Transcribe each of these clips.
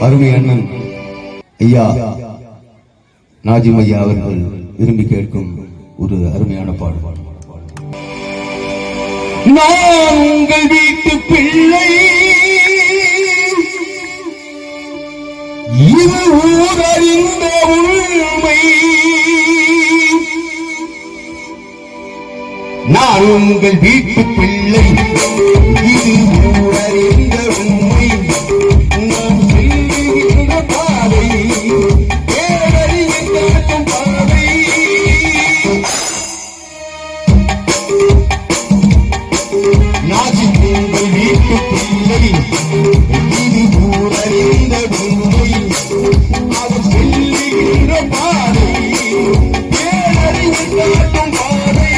அருமை அண்ணன் ஐயா நாஜிம் ஐயா அவர்கள் விரும்பி கேட்கும் ஒரு அருமையான பாடல். நான் உங்கள் வீட்டு பிள்ளை, இது ஊரறிந்த உண்மை. நான் உங்கள் வீட்டு பிள்ளை, இது ஊரறிந்த உண்மை. நான் செல்லுகின்ற பாதை பேரறிஞர் காட்டும் பாதை. நாஜிம் உங்கள் வீட்டு பிள்ளை, இது ஊரறிந்த உண்மை. அவர் செல்லுகின்ற பாதை பேரறிஞர் காட்டும் பாதை.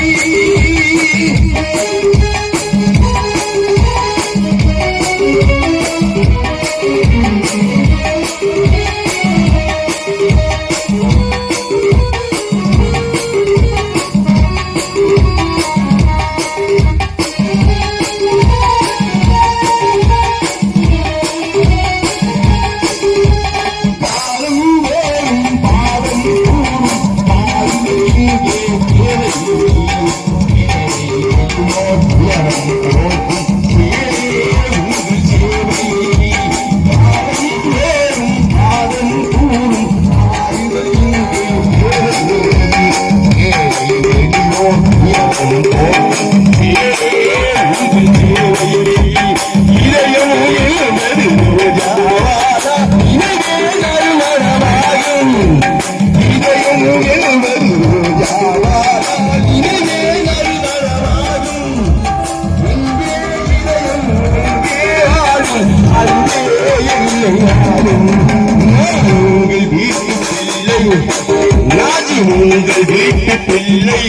நாஜிம் உங்கள் வீட்டு பிள்ளை,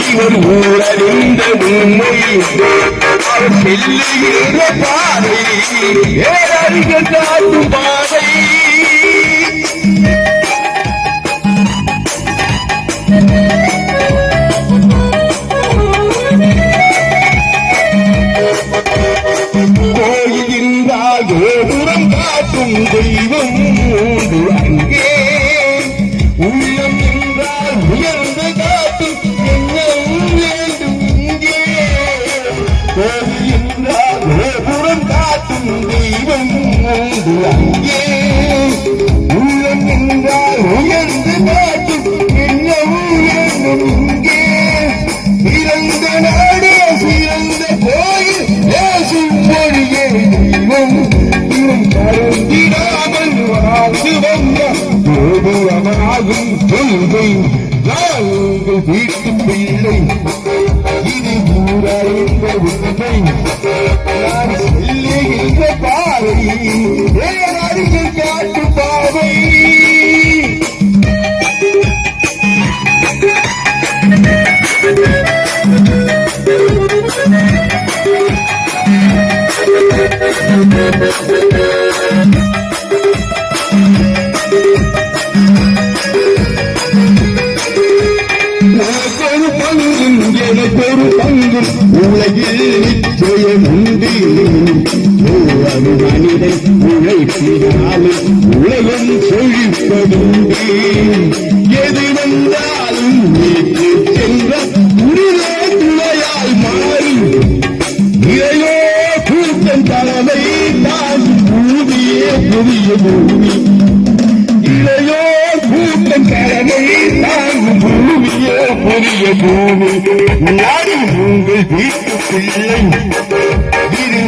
இவர் ஊரறிந்த உண்மை. அவர் செல்லுகின்ற பாதை பேரறிஞர் காட்டும் பாதை. கோயில் என்றால் கோபுரம் காட்டும் தெய்வம் உண்டு அங்கே. உள்ளம் என்றால் உயர்ந்து காட்டும் எண்ணம் வேண்டும் இங்கே. கோவில் என்றால் கோபுரம் காட்டும் தெய்வம் உண்டு அங்கே. உள்ளம் என்றால் உயர்ந்து காட்டும் எண்ணம் வேண்டும் இங்கே. சிறந்த நாடே சிறந்த கோயில் பேசும் மொழியே தெய்வம். இவன் கருந்திடாமல் வாழ்ந்து வந்த கோபுரமாகும் கொள்கை. நான் உங்கள் வீட்டு பிள்ளை, இது ஊரறிந்த உண்மை. நான் செல்லுகின்ற பாதை பேரறிஞர் காட்டும் பாதை. எனக்கொரு பங்கும் உலகில் நிச்சயம் உண்டு. ஒவ்வொரு மனிதன் உழைப்பினாலும் உலகம் செழிப்பதுண்டு. எது வந்தாலும் வீட்டு சென்ற உரிமை துணையால் மாறி இறையோ கூட்டம் தலைமை தான் பூமியே புதிய பூமி. இளையோ கூட்டம் தலைமை தான் பூமியே புதிய பூமி. நாடு உங்கள் வீட்டு பிள்ளை, இது